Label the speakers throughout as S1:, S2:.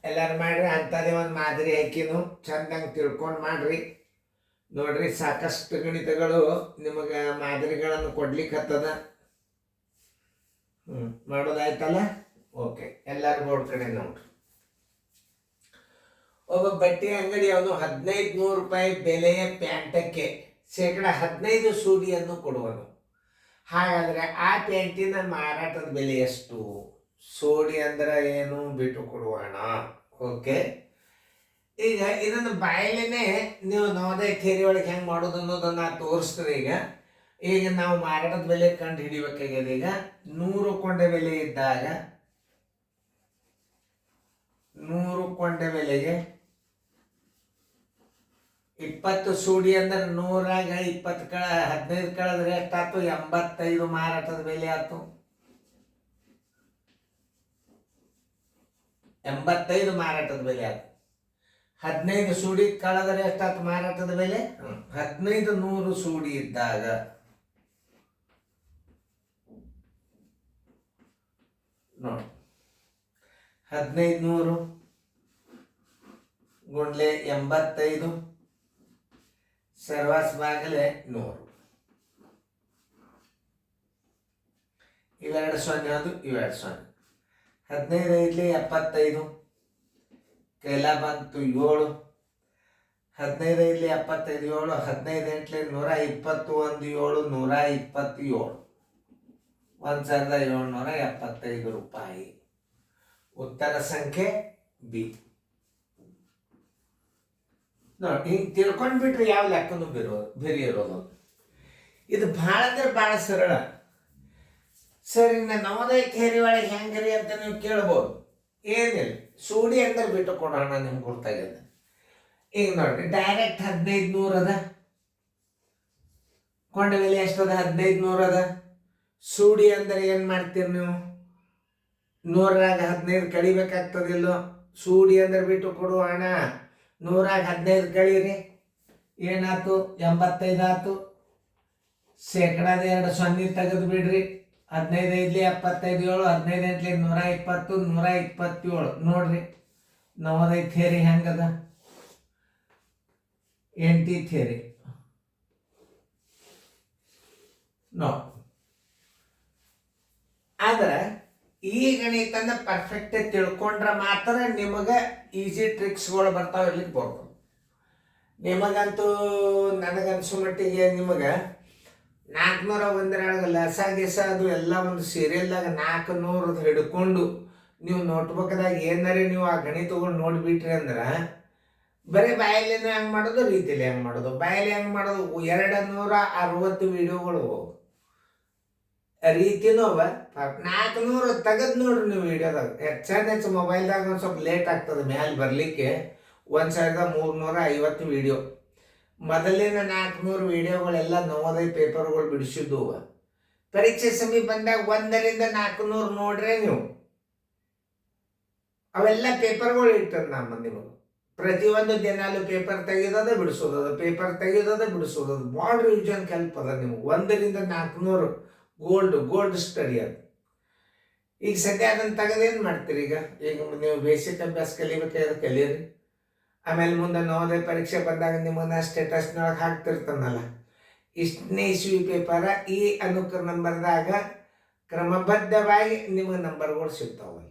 S1: ಎಲ್ಲರೂ ಮಾಡ್ರಿ. ಅಂಥದ್ದೇ ಒಂದು ಮಾದರಿ ಹಾಕಿನು ಚಂದಂಗೆ ತಿಳ್ಕೊಂಡು ಮಾಡ್ರಿ. ನೋಡ್ರಿ, ಸಾಕಷ್ಟು ಗಣಿತಗಳು ನಿಮಗೆ ಮಾದರಿಗಳನ್ನು ಕೊಡ್ಲಿಕ್ಕತ್ತದ. ಮಾಡೋದಾಯ್ತಲ್ಲ? ಓಕೆ, ಎಲ್ಲರೂ ಬೋರ್ಡ್ ಕಡೆ ನೋಡ್ರಿ. ಒಬ್ಬ ಬಟ್ಟೆ ಅಂಗಡಿ ಅವನು 1500 ರೂಪಾಯಿ ಬೆಲೆಯ ಪ್ಯಾಂಟಕ್ಕೆ 15% ಸೂಡಿಯನ್ನು ಕೊಡುವನು. ಹಾಗಾದರೆ ಆ ಪ್ಯಾಂಟಿನ ಮಾರಾಟದ ಬೆಲೆ ಎಷ್ಟು? ಸೋಡಿ ಅಂದ್ರೆ ಏನು ಬಿಟ್ಟು ಕೊಡುವಣ. ಓಕೆ, ಈಗ ಇದನ್ನು ಬಾಯಲೇನೆ ನೀವು ನವೋದಯ ಥಿಯರಿ ಒಳಗೆ ಹೆಂಗೆ ಮಾಡೋದು ಅನ್ನೋದನ್ನ ತೋರಿಸ್ತದೆ. ಈಗ ನಾವು ಮಾರಾಟದ ಬೆಲೆ ಕಂಡು ಹಿಡಿಬೇಕಾಗಿದೆ. ಈಗ 100 ಕೊಂಡೆ ಬೆಲೆ ಇದ್ದಾಗ 100 ಕೊಂಡೆ ಬೆಲೆಗೆ 20 ಸೂಡಿ ಅಂದ್ರೆ 100ರಾಗ 20 15 ಕಳೆದ್ರೆ ಎಷ್ಟಾಯ್ತು? 85 ಮಾರಾಟದ ಬೆಲೆ ಆಯ್ತು. 85 ಮಾರಾಟದ ಬೆಲೆ ಆಯ್ತು. 15 ಸೂಡಿ ಕಳೆದ್ರೆ ಎಷ್ಟಾಯ್ತು ಮಾರಾಟದ ಬೆಲೆ? 15 100 ಸೂಡಿ ಇದ್ದಾಗ ನೋಡಿ, 1500 ಗುಂಡ್ಲೆ 85 ಸರ್ವಾಸ್ ಬಾಗಲೆ 100. ಇವೆರಡು ಸೊನ್ನೆ ಅದು, ಇವೆರಡು ಸೊನ್ನೆ. 15 ಐದ್ಲಿ 75, ಕೈಲ ಬಂತು 7. 15 ಐದ್ಲಿ 75 7, 15 8ಲಿ 120, 1 7 127, 1775 ರೂಪಾಯಿ. ಉತ್ತರ ಸಂಖ್ಯೆ ಬಿ. ನೋಡಿ, ಹಿಂಗೆ ತಿಳ್ಕೊಂಡ್ಬಿಟ್ರೆ ಯಾವ ಲೆಕ್ಕನೂ ಬೇರೆ ಇರೋದು. ಇದು ಭಾಳ ಅಂದ್ರೆ ಭಾಳ ಸರಳ. ಸರಿ, ನವೋದಯ ಥಿಯರಿ ಒಳಗೆ ಹೆಂಗ್ರಿ ಅಂತ ನೀವು ಕೇಳ್ಬೋದು. ಏನಿಲ್ಲ, ಸೂಡಿ ಅಂದ್ರೆ ಬಿಟ್ಟು ಕೊಡೋಣ, ನಿಮ್ಗೆ ಗೊತ್ತಾಗಿದೆ. ಈಗ ನೋಡ್ರಿ, ಡೈರೆಕ್ಟ್ 1500 ಅದ. ಕೊಂಡ ಬೆಲೆ ಎಷ್ಟದ? 1500 ಅದ. ಸೂಡಿ ಅಂದ್ರೆ ಏನು ಮಾಡ್ತೀರಿ ನೀವು? 100ರಾಗ 15 ಕಳಿಬೇಕಾಗ್ತದಿಲ್ಲೋ? ಸೂಡಿ ಅಂದ್ರೆ ಬಿಟ್ಟು ಕೊಡುವಣ. 100ರಾಗ 15 ಕಳೀರಿ, ಏನಾಯ್ತು? 85 ಆಯ್ತು. ಶೇಕಡಾದ 2 ಸೊನ್ನೆ ತೆಗೆದು ಬಿಡ್ರಿ. 15 ಐದ್ಲಿ 75 7, 15 8ಲಿ 120, 127. ನೋಡ್ರಿ, ನವೋದಯ ಥಿಯರಿ ಹೆಂಗದ? NT ಥಿಯರಿ ನೋ. ಆದ್ರೆ ಈ ಗಣಿತನ ಪರ್ಫೆಕ್ಟ್ ತಿಳ್ಕೊಂಡ್ರೆ ಮಾತ್ರ ನಿಮಗೆ ಈಸಿ ಟ್ರಿಕ್ಸ್ಗಳು ಬರ್ತಾವೆ, ಇರ್ಲಿಕ್ಕೆ ಬರ್ತಾವೆ. ನಿಮಗಂತೂ ನನಗನ್ಸೋ ಮಟ್ಟಿಗೆ ನಿಮಗೆ 401 ಲಸ ಗಿಸ ಅದು ಎಲ್ಲ ಒಂದು ಸೀರಿಯಲ್ದಾಗ 400 ಹಿಡ್ಕೊಂಡು ನೀವು ನೋಟ್ಬುಕ್ದಾಗ ಏನಾರೇ ನೀವು ಆ ಗಣಿತಗಳು ನೋಡಿಬಿಟ್ರಿ ಅಂದ್ರೆ ಬರೀ ಬಾಯಲ್ಲಿ ಹೆಂಗೆ ಮಾಡೋದು, ರೀತಿಯಲ್ಲಿ ಹೆಂಗೆ ಮಾಡೋದು, ಬಾಯಲ್ಲಿ ಹೆಂಗೆ ಮಾಡೋದು. 260 ವಿಡಿಯೋಗಳು ರೀತಿನೂ ಅವ. 400 ತೆಗೆದು ನೋಡ್ರಿ ನೀವು ವಿಡಿಯೋದಾಗ. ಹೆಚ್ಚು ಮೊಬೈಲ್ದಾಗ ಒಂದು ಸ್ವಲ್ಪ ಲೇಟ್ ಆಗ್ತದೆ ಮ್ಯಾಲೆ ಬರಲಿಕ್ಕೆ. 1350 ವಿಡಿಯೋ. ಮೊದಲಿನ 400 ವಿಡಿಯೋಗಳೆಲ್ಲ ನವೋದಯ ಪೇಪರ್ಗಳು ಬಿಡಿಸಿದ್ದು. ಪರೀಕ್ಷೆ ಸಮೀಪ ಬಂದಾಗ 1ರಿಂದ 400 ನೋಡ್ರೆ ನೀವು ಅವೆಲ್ಲ ಪೇಪರ್ಗಳು ಇರ್ತದೆ. ನಿಮಗೆ ಪ್ರತಿಯೊಂದು ದಿನಾಲು ಪೇಪರ್ ತೆಗೆಯೋದ ಬಿಡಿಸೋದದ, ಪೇಪರ್ ತೆಗೆಯೋದ ಬಿಡಿಸೋದದು. ಭಾಳ ರಿವಿಷನ್ ಹೆಲ್ಪ್ ಅದ ನಿಮ್ಗೆ. 1ರಿಂದ 400 ಗೋಲ್ಡ್ ಸ್ಟಡಿ ಅದು. ಈಗ ಸದ್ಯ ಅದನ್ನು ತೆಗೆದೇನು ಮಾಡ್ತೀರಿ? ಈಗ ನೀವು ಬೇಸಿಕ್ ಅಭ್ಯಾಸ ಕಲಿಬೇಕಾದ್ರೆ ಕಲೀರಿ. ಆಮೇಲೆ ಮುಂದೆ ನವೋದಯ ಪರೀಕ್ಷೆ ಬಂದಾಗ ನಿಮ್ಮನ್ನ ಸ್ಟೇಟಸ್ನೊಳಗೆ ಹಾಕ್ತಿರ್ತಾನಲ್ಲ, ಇಷ್ಟನೇ ಇಸ್ವಿ ಪೇಪರ ಈ ಅನುಕ್ರ ನಂಬರ್ದಾಗ ಕ್ರಮಬದ್ಧವಾಗಿ ನಿಮಗೆ ನಂಬರ್ಗಳು ಸಿಗ್ತಾವೆ.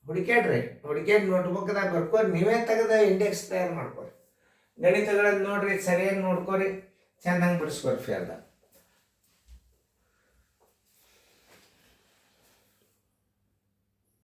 S1: ಹುಡುಕ್ಯಾಡ್ರಿ, ನೋಟ್ಬುಕ್ದಾಗ ಬರ್ಕೋರಿ. ನೀವೇ ತೆಗೆದ ಇಂಡೆಕ್ಸ್ ತಯಾರು ಮಾಡ್ಕೊರಿ. ಗಣಿತಗಳನ್ನು ನೋಡ್ರಿ, ಸರಿಯಾಗಿ ನೋಡ್ಕೊರಿ, ಚೆನ್ನಾಗಿ ಬಿಡಿಸ್ಕೊರಿ ಫೇರ್ದಾಗ.